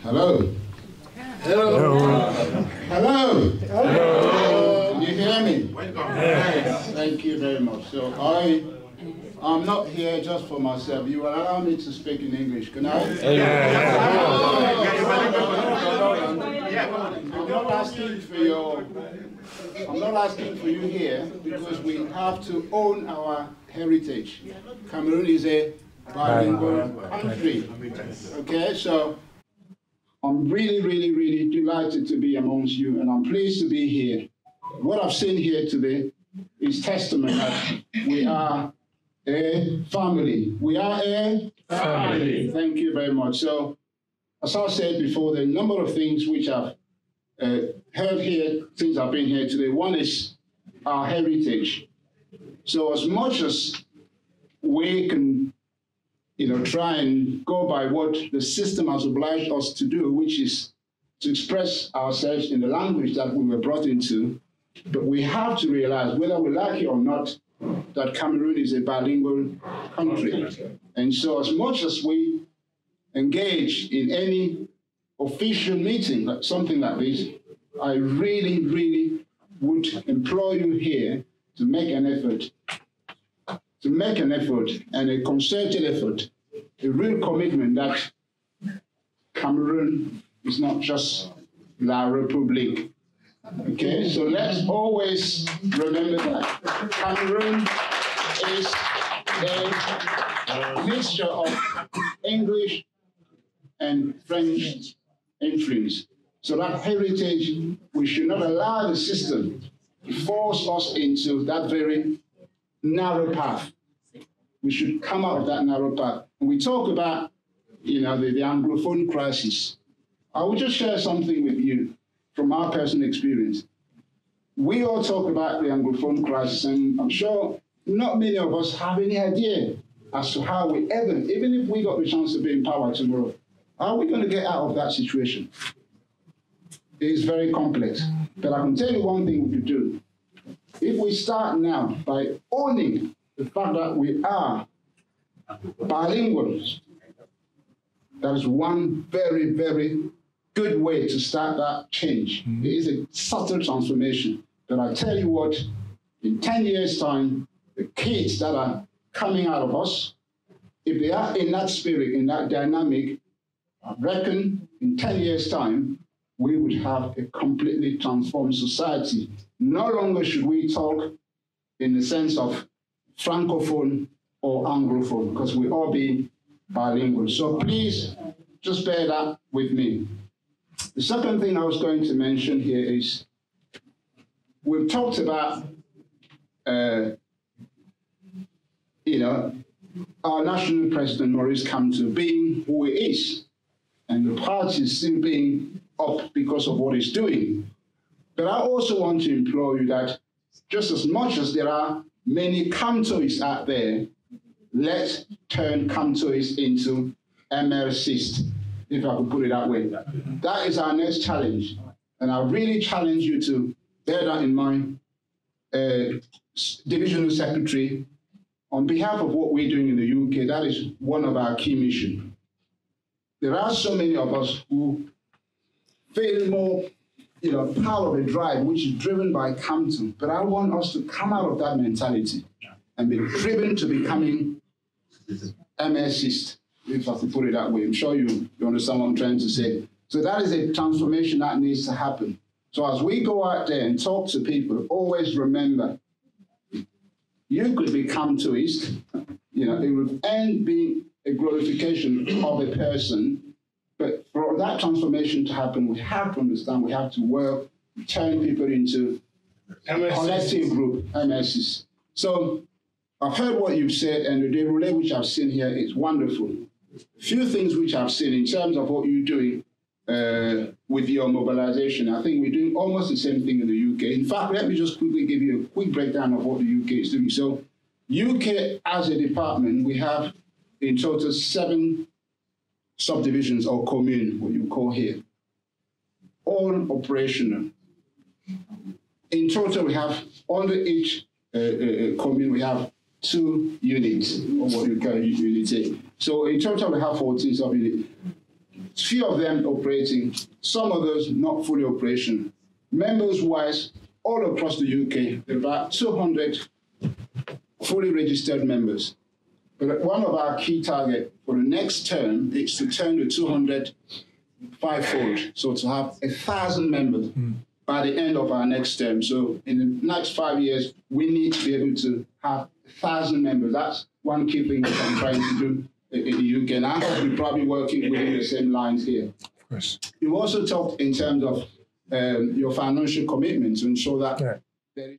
Hello. Hello. Hello. Hello. Can you hear me? Yes. Thank you very much. So I'm not here just for myself. You will allow me to speak in English. Can I? I'm not asking for you here because we have to own our heritage. Cameroon is a bilingual country. Okay, so I'm really delighted to be amongst you, and I'm pleased to be here. What I've seen here today is testament that we are a family. We are a family. Thank you very much. So, as I said before, there are a number of things which I've heard here since I've been here today. One is our heritage. So, as much as we can, try and go by what the system has obliged us to do, which is to express ourselves in the language that we were brought into, but we have to realize, whether we like it or not, that Cameroon is a bilingual country. And so as much as we engage in any official meeting, like something like this, I really would implore you here to make an effort, and a concerted effort, a real commitment that Cameroon is not just La République. Okay, so let's always remember that Cameroon is a mixture of English and French influence. So that heritage, we should not allow the system to force us into that very narrow path. We should come out of that narrow path. When we talk about, the Anglophone crisis, I will just share something with you from our personal experience. We all talk about the Anglophone crisis, and I'm sure not many of us have any idea as to how we even if we got the chance to be in power tomorrow, how are we going to get out of that situation? It is very complex. But I can tell you one thing we could do. If we start now by owning the fact that we are bilinguals, that is one very good way to start that change. It is a subtle transformation. But I tell you what, in 10 years' time, the kids that are coming out of us, if they are in that spirit, in that dynamic, I reckon in 10 years' time, we would have a completely transformed society. No longer should we talk in the sense of Francophone or Anglophone, because we all be bilingual. So please, just bear that with me. The second thing I was going to mention here is, we've talked about, our national president, Maurice Kamto, being who he is, and the party still being up because of what he's doing. But I also want to implore you that just as much as there are many Kamtoistes out there, let's turn Kamtoistes into MRCISTES, if I could put it that way. That is our next challenge. And I really challenge you to bear that in mind, Divisional Secretary, on behalf of what we're doing in the UK. That is one of our key missions. There are so many of us who feel more, power of a drive, which is driven by Kamto. But I want us to come out of that mentality and be driven to becoming MRCISTES, if I could put it that way. I'm sure you understand what I'm trying to say. So that is a transformation that needs to happen. So as we go out there and talk to people, always remember, you could be Kamtoist, it would end being a glorification of a person. But for that transformation to happen, we have to understand, we have to work, turn people into a collective group, MRCs. So I've heard what you've said, and the relay which I've seen here is wonderful. A few things which I've seen in terms of what you're doing with your mobilization. I think we're doing almost the same thing in the UK. In fact, let me just quickly give you a quick breakdown of what the UK is doing. So UK as a department, we have in total 7 subdivisions or communes, what you call here, all operational. In total, we have under each commune, we have 2 units, or what you call unity. So in total, we have 14 sub-units. few of them operating, some of those not fully operational. Members-wise, all across the UK, there are about 200 fully registered members. But one of our key targets for the next term is to turn the 200 fivefold, so to have 1,000 members by the end of our next term. So in the next 5 years, we need to be able to have 1,000 members. That's one key thing that I'm trying to do in the UK, and I hope we're probably working within the same lines here. Of course. You also talked in terms of your financial commitment to ensure that there is